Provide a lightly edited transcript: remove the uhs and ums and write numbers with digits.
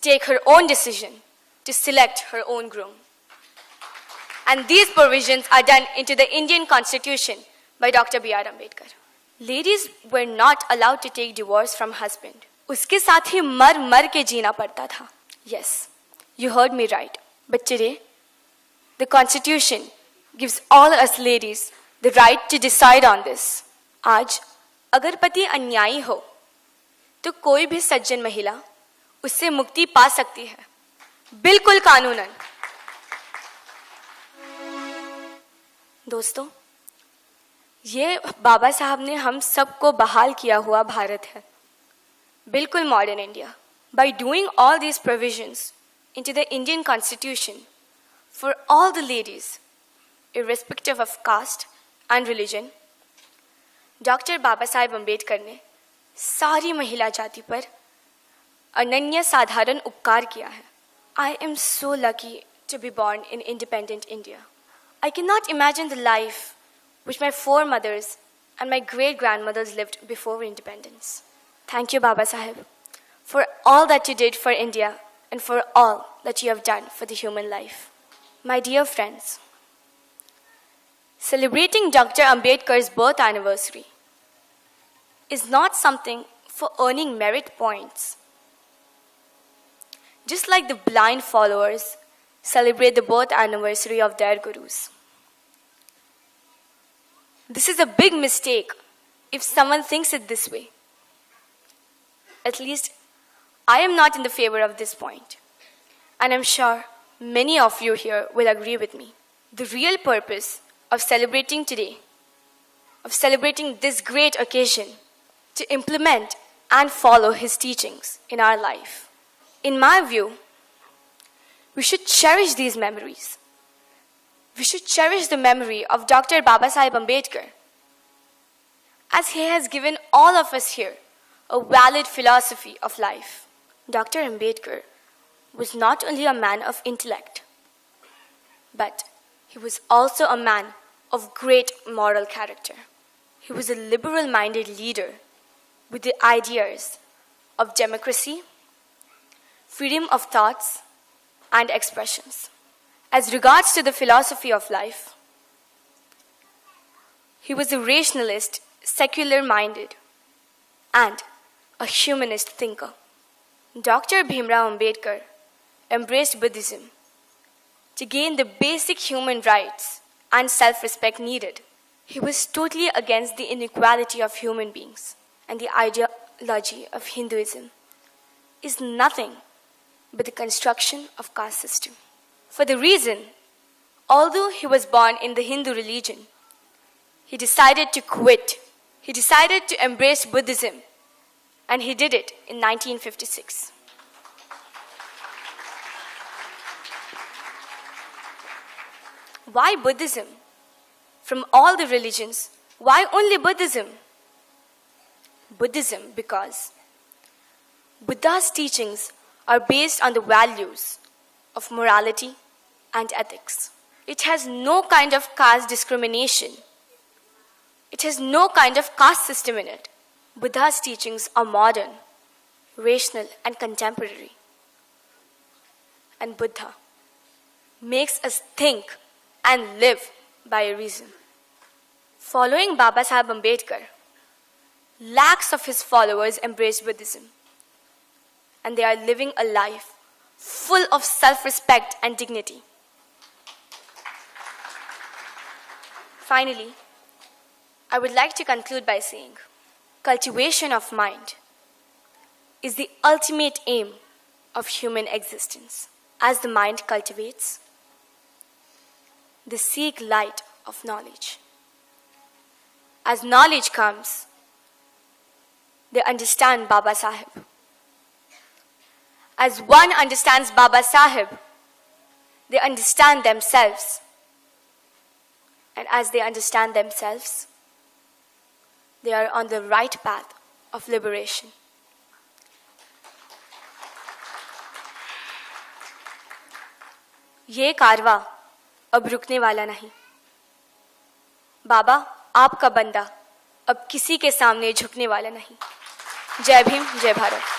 to take her own decision to select her own groom. And these provisions are done into the Indian Constitution by Dr. B.R. Ambedkar. Ladies were not allowed to take divorce from husband. उसके साथ ही मर के जीना पड़ता था. Yes, you heard me right. But today, the Constitution gives all us ladies the right to decide on this. आज अगर पति अन्यायी हो तो कोई भी सज्जन महिला उससे मुक्ति पा सकती है, बिल्कुल कानूनन. दोस्तों, ये बाबा साहब ने हम सबको बहाल किया हुआ भारत है, बिल्कुल modern India. By doing all these provisions into the Indian Constitution for all the ladies, irrespective of caste and religion, doctor Baba Saheb Ambedkar ने सारी महिला जाति पर अनन्य साधारण उपकार किया है. I am so lucky to be born in independent India. I cannot imagine the life which my foremothers and my great-grandmothers lived before independence. Thank you, Baba Saheb, for all that you did for India and for all that you have done for the human life. My dear friends, celebrating Dr. Ambedkar's birth anniversary is not something for earning merit points. Just like the blind followers celebrate the birth anniversary of their gurus. This is a big mistake if someone thinks it this way. At least, I am not in the favor of this point, and I'm sure many of you here will agree with me. The real purpose of celebrating today, of celebrating this great occasion, to implement and follow his teachings in our life. In my view, we should cherish these memories. We should cherish the memory of Dr. Baba Saheb Ambedkar, as he has given all of us here a valid philosophy of life. Dr. Ambedkar was not only a man of intellect, but he was also a man of great moral character. He was a liberal-minded leader with the ideas of democracy, freedom of thoughts and expressions. As regards to the philosophy of life, he was a rationalist, secular-minded, and a humanist thinker. Dr. Bhimrao Ambedkar embraced Buddhism to gain the basic human rights and self-respect needed. He was totally against the inequality of human beings, and the ideology of Hinduism is nothing but the construction of caste system. For the reason, although he was born in the Hindu religion, he decided to quit. He decided to embrace Buddhism, and he did it in 1956. Why Buddhism? From all the religions, why only Buddhism? Buddhism because Buddha's teachings are based on the values of morality and ethics. It has no kind of caste discrimination. It has no kind of caste system in it. Buddha's teachings are modern, rational, and contemporary. And Buddha makes us think and live by a reason. Following Baba Saheb Ambedkar, lakhs of his followers embrace Buddhism, and they are living a life full of self-respect and dignity. Finally, I would like to conclude by saying, cultivation of mind is the ultimate aim of human existence. As the mind cultivates, they seek light of knowledge. As knowledge comes, they understand Baba Saheb. As one understands Baba Saheb, they understand themselves. And as they understand themselves, they are on the right path of liberation. ये कारवा अब रुकने वाला नहीं. बाबा, आपका बंदा अब किसी के सामने झुकने वाला नहीं. जय भीम, जय भारत.